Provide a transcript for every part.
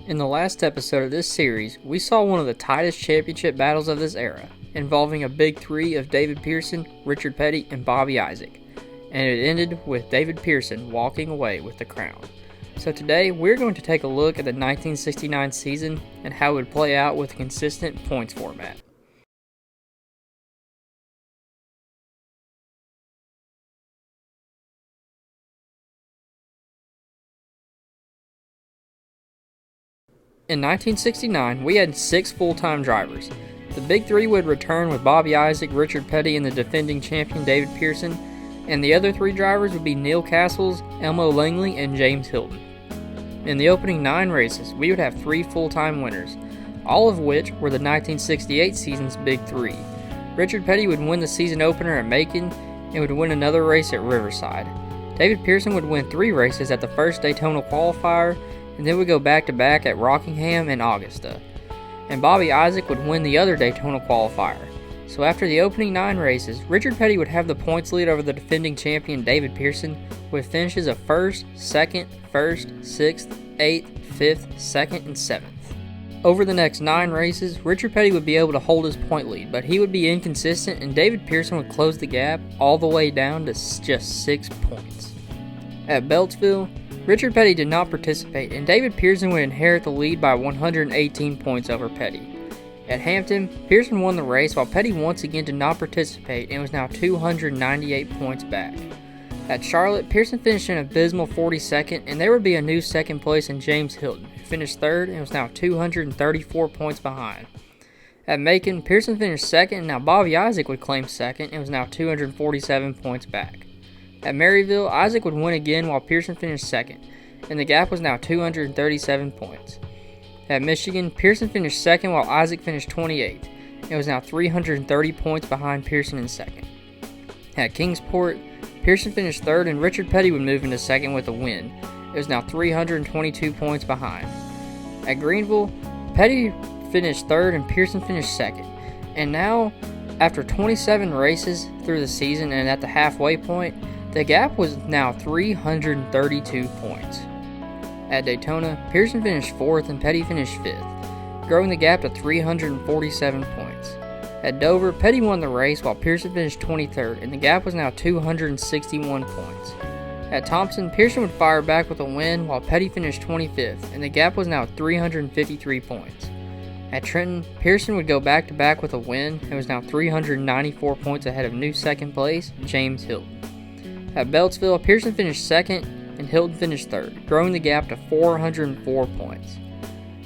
In the last episode of this series, we saw one of the tightest championship battles of this era, involving a big three of David Pearson, Richard Petty, and Bobby Isaac, and it ended with David Pearson walking away with the crown. So today, we're going to take a look at the 1969 season and how it would play out with a consistent points format. In 1969, we had 6 full-time drivers. The big three would return with Bobby Isaac, Richard Petty, and the defending champion David Pearson, and the other 3 drivers would be Neil Castles, Elmo Langley, and James Hilton. In the opening 9 races, we would have 3 full-time winners, all of which were the 1968 season's big three. Richard Petty would win the season opener at Macon and would win another race at Riverside. David Pearson would win 3 races at the first Daytona qualifier, and then would go back-to-back at Rockingham and Augusta. And Bobby Isaac would win the other Daytona qualifier. So after the opening 9 races, Richard Petty would have the points lead over the defending champion David Pearson, with finishes of 1st, 2nd, 1st, 6th, 8th, 5th, 2nd, and 7th. Over the next 9 races, Richard Petty would be able to hold his point lead, but he would be inconsistent and David Pearson would close the gap all the way down to just 6 points. At Beltsville, Richard Petty did not participate, and David Pearson would inherit the lead by 118 points over Petty. At Hampton, Pearson won the race while Petty once again did not participate and was now 298 points back. At Charlotte, Pearson finished an abysmal 42nd, and there would be a new second place in James Hilton, who finished 3rd and was now 234 points behind. At Macon, Pearson finished 2nd, and now Bobby Isaac would claim 2nd and was now 247 points back. At Maryville, Isaac would win again while Pearson finished 2nd, and the gap was now 237 points. At Michigan, Pearson finished 2nd while Isaac finished 28th, and was now 330 points behind Pearson in 2nd. At Kingsport, Pearson finished 3rd and Richard Petty would move into 2nd with a win. It was now 322 points behind. At Greenville, Petty finished 3rd and Pearson finished 2nd, and now, after 27 races through the season and at the halfway point, the gap was now 332 points. At Daytona, Pearson finished 4th and Petty finished 5th, growing the gap to 347 points. At Dover, Petty won the race while Pearson finished 23rd, and the gap was now 261 points. At Thompson, Pearson would fire back with a win while Petty finished 25th, and the gap was now 353 points. At Trenton, Pearson would go back-to-back with a win and was now 394 points ahead of new second place, James Hilton. At Beltsville, Pearson finished 2nd and Hilton finished 3rd, growing the gap to 404 points.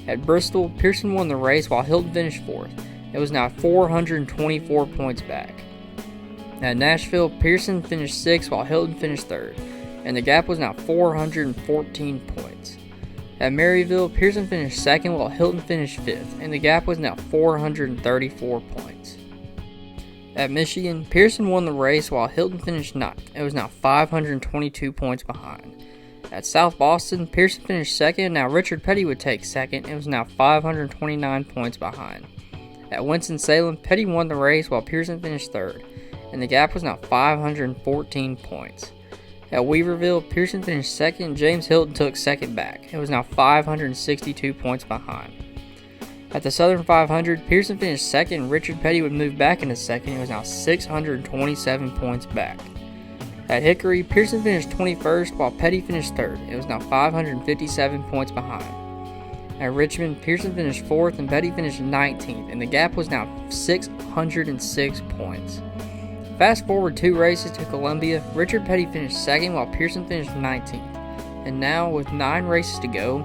At Bristol, Pearson won the race while Hilton finished 4th. It was now 424 points back. At Nashville, Pearson finished 6th while Hilton finished 3rd, and the gap was now 414 points. At Maryville, Pearson finished 2nd while Hilton finished 5th, and the gap was now 434 points. At Michigan, Pearson won the race while Hilton finished 9th. It was now 522 points behind. At South Boston, Pearson finished 2nd, and now Richard Petty would take 2nd. It was now 529 points behind. At Winston-Salem, Petty won the race while Pearson finished 3rd, and the gap was now 514 points. At Weaverville, Pearson finished 2nd, and James Hilton took 2nd back. It was now 562 points behind. At the Southern 500, Pearson finished 2nd and Richard Petty would move back into 2nd and was now 627 points back. At Hickory, Pearson finished 21st while Petty finished 3rd. It was now 557 points behind. At Richmond, Pearson finished 4th and Petty finished 19th, and the gap was now 606 points. Fast forward 2 races to Columbia, Richard Petty finished 2nd while Pearson finished 19th. And now, with 9 races to go,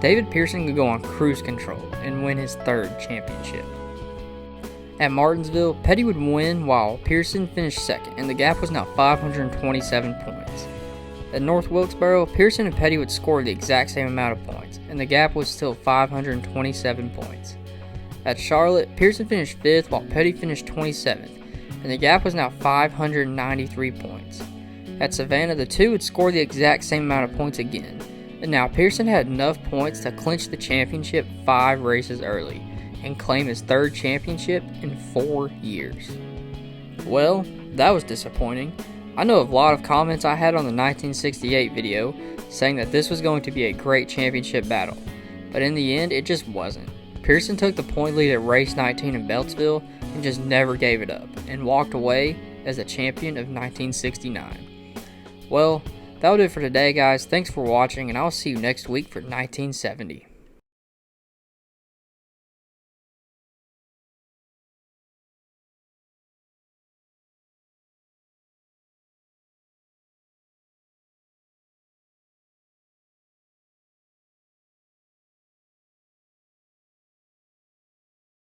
David Pearson could go on cruise control and win his 3rd championship. At Martinsville, Petty would win while Pearson finished 2nd, and the gap was now 527 points. At North Wilkesboro, Pearson and Petty would score the exact same amount of points, and the gap was still 527 points. At Charlotte, Pearson finished 5th while Petty finished 27th, and the gap was now 593 points. At Savannah, the two would score the exact same amount of points again, and now Pearson had enough points to clinch the championship 5 races early and claim his 3rd championship in 4 years. Well, that was disappointing. I know of a lot of comments I had on the 1968 video saying that this was going to be a great championship battle, but in the end, it just wasn't. Pearson took the point lead at race 19 in Beltsville and just never gave it up, and walked away as the champion of 1969. Well, that'll do it for today, guys. Thanks for watching, and I'll see you next week for 1970.